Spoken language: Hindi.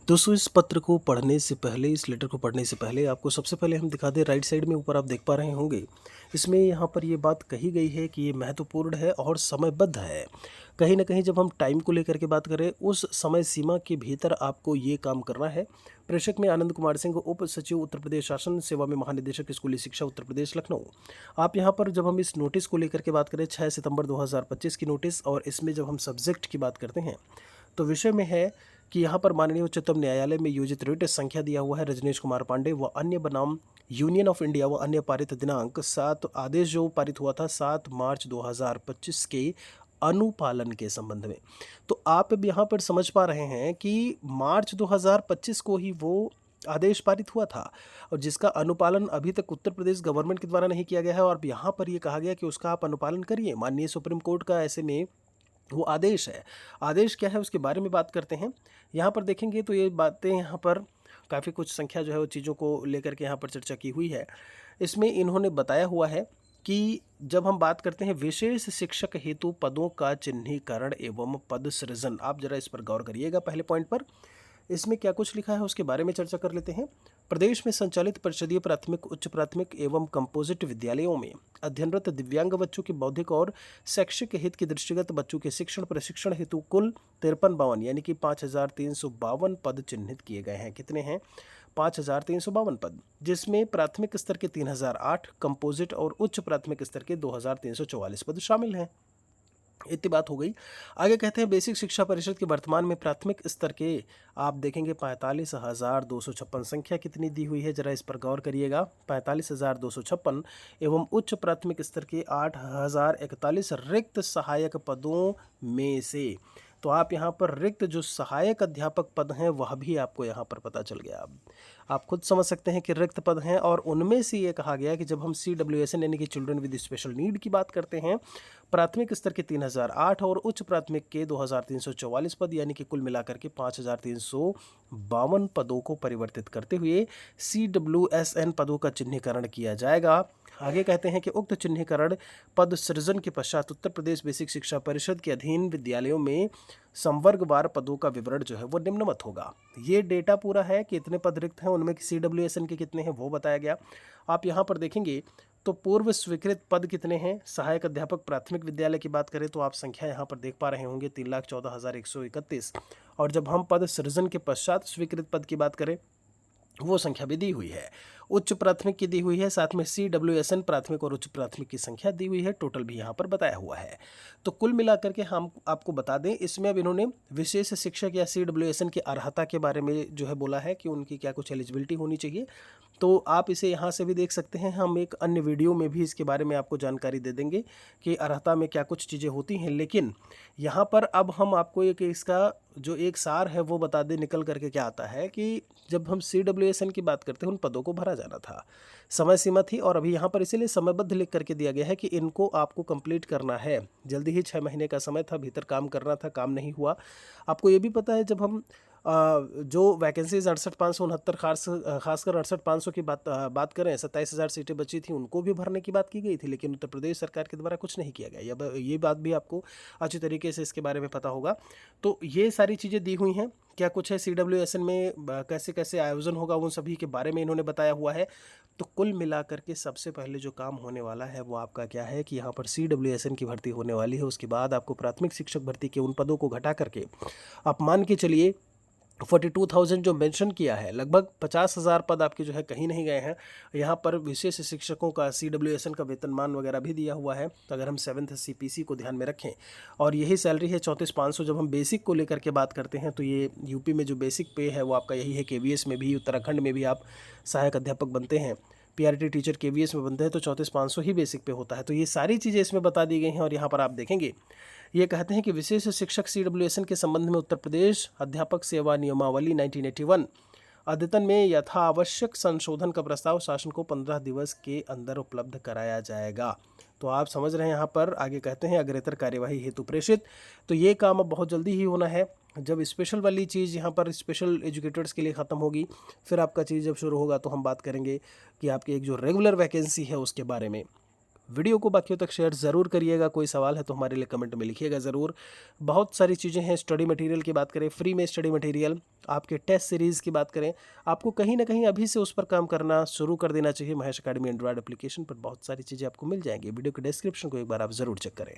दोस्तों इस पत्र को पढ़ने से पहले, इस लेटर को पढ़ने से पहले आपको सबसे पहले हम दिखा दें, राइट साइड में ऊपर आप देख पा रहे होंगे। इसमें यहाँ पर ये बात कही गई है कि ये महत्वपूर्ण है और समयबद्ध है। कहीं न कहीं जब हम टाइम को लेकर के बात करें, उस समय सीमा के भीतर आपको ये काम करना है। प्रेषक में आनंद कुमार सिंह, उप सचिव उत्तर प्रदेश शासन सेवा में महानिदेशक स्कूली शिक्षा उत्तर प्रदेश लखनऊ। आप यहाँ पर जब हम इस नोटिस को लेकर के बात करें, 6 सितंबर 2025 की नोटिस, और इसमें जब हम सब्जेक्ट की बात करते हैं तो विषय में है कि यहाँ पर माननीय उच्चतम न्यायालय में योजित रिट संख्या दिया हुआ है रजनीश कुमार पांडे व अन्य बनाम यूनियन ऑफ इंडिया व अन्य पारित दिनांक 7 आदेश जो पारित हुआ था 7 मार्च 2025 के अनुपालन के संबंध में। तो आप अब यहाँ पर समझ पा रहे हैं कि मार्च 2025 को ही वो आदेश पारित हुआ था और जिसका अनुपालन अभी तक उत्तर प्रदेश गवर्नमेंट के द्वारा नहीं किया गया है, और यहाँ पर ये कहा गया कि उसका आप अनुपालन करिए। माननीय सुप्रीम कोर्ट का ऐसे में वो आदेश है। आदेश क्या है उसके बारे में बात करते हैं। यहाँ पर देखेंगे तो ये बातें यहाँ पर काफ़ी कुछ संख्या जो है वो चीज़ों को लेकर के यहाँ पर चर्चा की हुई है। इसमें इन्होंने बताया हुआ है कि जब हम बात करते हैं विशेष शिक्षक हेतु पदों का चिन्हीकरण एवं पद सृजन, आप जरा इस पर गौर करिएगा। पहले पॉइंट पर इसमें क्या कुछ लिखा है उसके बारे में चर्चा कर लेते हैं। प्रदेश में संचालित परिषदीय प्राथमिक, उच्च प्राथमिक एवं कंपोजिट विद्यालयों में अध्ययनरत दिव्यांग बच्चों के बौद्धिक और शैक्षिक हित के दृष्टिगत बच्चों के शिक्षण प्रशिक्षण हेतु कुल 5352 यानी कि 5352 पद चिन्हित किए गए हैं। कितने हैं? 5352 पद, जिसमें प्राथमिक स्तर के 3008, कंपोजिट और उच्च प्राथमिक स्तर के 2344 पद शामिल हैं। इतनी बात हो गई। आगे कहते हैं बेसिक शिक्षा परिषद के वर्तमान में प्राथमिक स्तर के आप देखेंगे 45,256 संख्या कितनी दी हुई है, जरा इस पर गौर करिएगा। 45,256 एवं उच्च प्राथमिक स्तर के 8,041 रिक्त सहायक पदों में से, तो आप यहाँ पर रिक्त जो सहायक अध्यापक पद हैं वह भी आपको यहाँ पर पता चल गया। आप खुद समझ सकते हैं कि रिक्त पद हैं, और उनमें से ये कहा गया कि जब हम CWSN यानी कि चिल्ड्रन विद स्पेशल नीड की बात करते हैं, प्राथमिक स्तर के 3008 और उच्च प्राथमिक के 2344 पद यानी कि कुल मिलाकर के 5352 पदों को परिवर्तित करते हुए CWSN पदों का चिन्हीकरण किया जाएगा। आगे कहते हैं कि उक्त चिन्हीकरण पद सृजन के पश्चात उत्तर प्रदेश बेसिक शिक्षा परिषद के अधीन विद्यालयों में संवर्गवार पदों का विवरण जो है वो निम्नवत होगा। ये डेटा पूरा है कि इतने पद रिक्त हैं, उनमें CWSN के कितने हैं वो बताया गया। आप यहाँ पर देखेंगे तो पूर्व स्वीकृत पद कितने हैं। सहायक अध्यापक प्राथमिक विद्यालय की बात करें तो आप संख्या यहाँ पर देख पा रहे होंगे 3,14,131, और जब हम पद सृजन के पश्चात स्वीकृत पद की बात करें वो संख्या भी दी हुई है। उच्च प्राथमिक की दी हुई है, साथ में CWSN प्राथमिक और उच्च प्राथमिक की संख्या दी हुई है, टोटल भी यहाँ पर बताया हुआ है। तो कुल मिलाकर के हम आपको बता दें, इसमें अब इन्होंने विशेष शिक्षक या CWSN की अर्हता के बारे में जो है बोला है कि उनकी क्या कुछ एलिजिबिलिटी होनी चाहिए। तो आप इसे यहाँ से भी देख सकते हैं। हम एक अन्य वीडियो में भी इसके बारे में आपको जानकारी दे देंगे कि अर्हता में क्या कुछ चीज़ें होती हैं, लेकिन यहाँ पर अब हम आपको एक इसका जो एक सार है वो बता दें निकल करके क्या आता है कि जब हम CWSN की बात करते हैं उन पदों को भरा जाना था, समय सीमा थी, और अभी यहाँ पर इसीलिए समयबद्ध लिख करके दिया गया है कि इनको आपको कंप्लीट करना है। जल्दी ही 6 महीने का समय था, भीतर काम करना था, काम नहीं हुआ। आपको ये भी पता है जब हम जो वैकेंसीज 68,569 खासकर 68,500 की बात करें, 27,000 सीटें बची थी, उनको भी भरने की बात की गई थी, लेकिन उत्तर प्रदेश सरकार के द्वारा कुछ नहीं किया गया। ये बात भी आपको अच्छी तरीके से इसके बारे में पता होगा। तो ये सारी चीज़ें दी हुई हैं, क्या कुछ है CWSN में, कैसे कैसे आयोजन होगा, उन सभी के बारे में इन्होंने बताया हुआ है। तो कुल मिलाकर के सबसे पहले जो काम होने वाला है वो आपका क्या है कि यहाँ पर CWSN की भर्ती होने वाली है। उसके बाद आपको प्राथमिक शिक्षक भर्ती के उन पदों को घटा करके आप मान के चलिए 42,000 जो मेंशन किया है, लगभग 50,000 पद आपके जो है कहीं नहीं गए हैं। यहाँ पर विशेष शिक्षकों का CWSN का वेतनमान वगैरह भी दिया हुआ है। तो अगर हम 7th CPC को ध्यान में रखें और यही सैलरी है 34,500। जब हम बेसिक को लेकर के बात करते हैं तो ये यूपी में जो बेसिक पे है वो आपका यही है। KVS में भी, उत्तराखंड में भी आप सहायक अध्यापक बनते हैं, PRT टीचर KVS में बनते हैं तो 34,500 ही बेसिक पे होता है। तो ये सारी चीज़ें इसमें बता दी गई हैं। और यहाँ पर आप देखेंगे ये कहते हैं कि विशेष शिक्षक CWSN के संबंध में उत्तर प्रदेश अध्यापक सेवा नियमावली 1981 अद्यतन में यथावश्यक संशोधन का प्रस्ताव शासन को 15 दिवस के अंदर उपलब्ध कराया जाएगा। तो आप समझ रहे हैं। यहाँ पर आगे कहते हैं अग्रेतर कार्यवाही हेतु प्रेषित। तो ये काम अब बहुत जल्दी ही होना है। जब स्पेशल वाली चीज़ यहाँ पर स्पेशल एजुकेटर्स के लिए ख़त्म होगी, फिर आपका चीज़ जब शुरू होगा तो हम बात करेंगे कि आपकी एक जो रेगुलर वैकेंसी है उसके बारे में। वीडियो को बाकियों तक शेयर ज़रूर करिएगा। कोई सवाल है तो हमारे लिए कमेंट में लिखिएगा ज़रूर। बहुत सारी चीज़ें हैं, स्टडी मटेरियल की बात करें, फ्री में स्टडी मटेरियल, आपके टेस्ट सीरीज़ की बात करें, आपको कहीं ना कहीं अभी से उस पर काम करना शुरू कर देना चाहिए। महेश अकेडमी एंड्रॉयड एप्लीकेशन पर बहुत सारी चीज़ें आपको मिल जाएंगी। वीडियो के डिस्क्रिप्शन को एक बार आप ज़रूर चेक करें।